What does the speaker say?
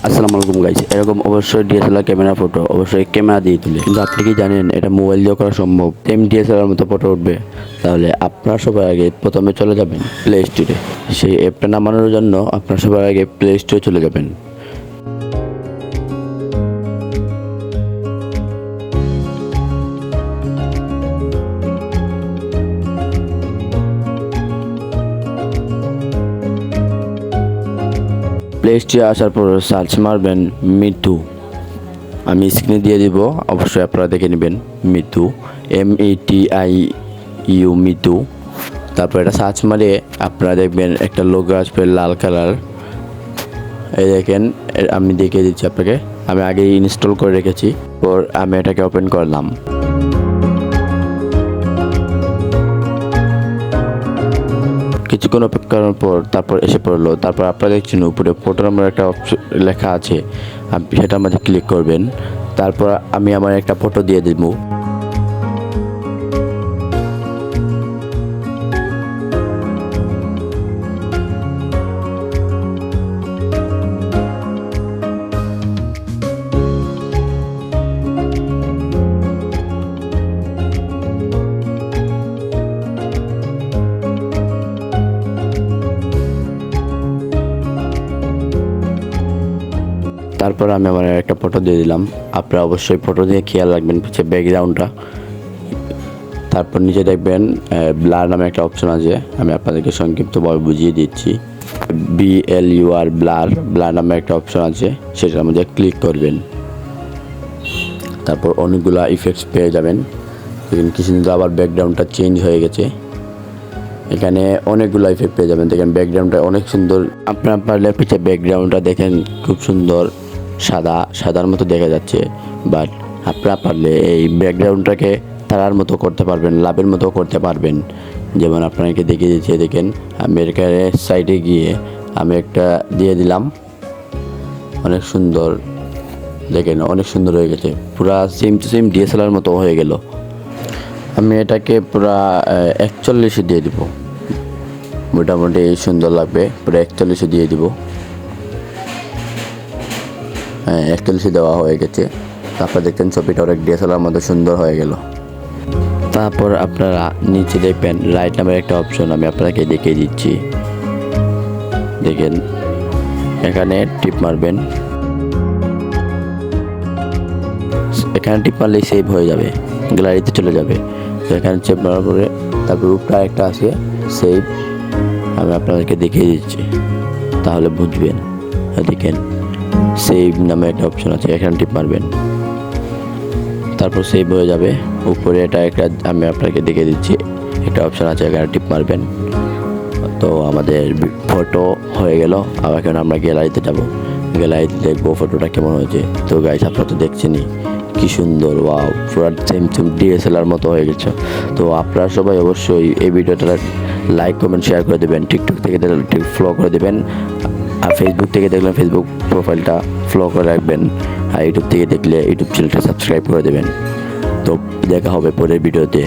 আসসালামু আলাইকুম গাইস, এরকম অবশ্যই ডিএসএলআর ক্যামেরা ফটো অবশ্যই ক্যামেরা দিয়ে তুলে, কিন্তু আপনি কি জানেন এটা মোবাইল দিয়ে করা সম্ভব? সেম ডিএসএলআর মতো ফটো উঠবে। তাহলে আপনার সবার আগে প্রথমে চলে যাবেন প্লে স্টোরে। সেই অ্যাপটা নামানোর জন্য আপনার সবার আগে প্লে স্টোরে চলে যাবেন। প্লে স্টোরে আসার পর সার্চ মারবেন মিতু। আমি স্ক্রিনে দিয়ে দিব, অবশ্যই আপনারা দেখে নেবেন। মিতু, METIU মিতু। তারপর এটা সার্চ মারে আপনারা দেখবেন একটা লোগো আসবে লাল কালার। এই দেখেন, আমি দেখিয়ে দিচ্ছি আপনাকে। আমি আগে ইনস্টল করে রেখেছি, পর আমি এটাকে ওপেন করলাম। কিছুক্ষণ অপেক্ষা করার পর তারপর এসে পড়লো। তারপর আপনারা দেখছেন উপরে ফটো নাম্বার একটা অপশন লেখা আছে, আপনি সেটার মধ্যে ক্লিক করবেন। তারপর আমি আমার একটা ফটো দিয়ে দেব। তারপর আমি আমার একটা ফটো দিয়ে দিলাম। আপনারা অবশ্যই ফটো দিয়ে খেয়াল রাখবেন পিছিয়ে ব্যাকগ্রাউন্ডটা। তারপর নিচে দেখবেন ব্লার নামে একটা অপশন আছে, আমি আপনাদেরকে সংক্ষিপ্তভাবে বুঝিয়ে দিচ্ছি। BLUR ব্লার নামে একটা অপশন আছে, সেটার মধ্যে ক্লিক করবেন। তারপর অনেকগুলো ইফেক্টস পেয়ে যাবেন। দেখেন কিছু কিন্তু আবার ব্যাকগ্রাউন্ডটা চেঞ্জ হয়ে গেছে। এখানে অনেকগুলো ইফেক্ট পেয়ে যাবেন। দেখেন ব্যাকগ্রাউন্ডটা অনেক সুন্দর। আপনার পারলে পিছিয়ে ব্যাকগ্রাউন্ডটা দেখেন খুব সুন্দর, সাদার মতো দেখা যাচ্ছে। বাট আপনারা পারলে এই ব্যাকগ্রাউন্ডটাকে তারার মতো করতে পারবেন, লাভের মতো করতে পারবেন। যেমন আপনাকে দেখিয়ে দিচ্ছে, দেখেন আমি এখানে সাইডে গিয়ে আমি একটা দিয়ে দিলাম, অনেক সুন্দর। দেখেন অনেক সুন্দর হয়ে গেছে, পুরা সেম টু সেম DSLR মতো হয়ে গেল। আমি এটাকে পুরা 41 দিয়ে দিব, মোটামুটি সুন্দর লাগবে। পুরো 41 দিয়ে দিব। হ্যাঁ, 41 দেওয়া হয়ে গেছে। তারপর দেখছেন ছবিটা অনেক DSLR মতো সুন্দর হয়ে গেল। তারপর আপনারা নিচে দেখবেন রাইট নামের একটা অপশন, আমি আপনাকে দেখিয়ে দিচ্ছি। দেখেন এখানে টিপ মারবেন, এখানে টিপ মারলেই সেভ হয়ে যাবে, গ্যালারিতে চলে যাবে। তো এখানে চেপ মারার পরে তারপর উপরে একটা আছে সেভ, আমি আপনাদেরকে দেখিয়ে দিচ্ছি তাহলে বুঝবেন। দেখেন সেভ নামে একটা অপশন আছে, এখানে টিপ মারবেন, তারপর সেভ হয়ে যাবে। উপরে এটা একটা আমি আপনাকে দেখিয়ে দিচ্ছি, একটা অপশন আছে, এখানে টিপ মারবেন। তো আমাদের ফটো হয়ে গেল। আবার এখন আমরা গ্যালারিতে যাব, গ্যালারিতে দেখবো ফটোটা কেমন হয়েছে। তো গাইস আপনারা তো দেখছেনই কি সুন্দর, ওয়াও, পুরো সেম DSLR মতো হয়ে গেছে। তো আপনারা সবাই অবশ্যই এই ভিডিওটা লাইক কমেন্ট শেয়ার করে দেবেন। টিকটক থেকে দেখলে ফলো করে দেবেন, আর ফেসবুক থেকে দেখলে ফেসবুক প্রোফাইলটা ফলো করে রাখবেন, আর ইউটিউব থেকে দেখলে ইউটিউব চ্যানেলটা সাবস্ক্রাইব করে দেবেন। তো দেখা হবে পরের ভিডিওতে।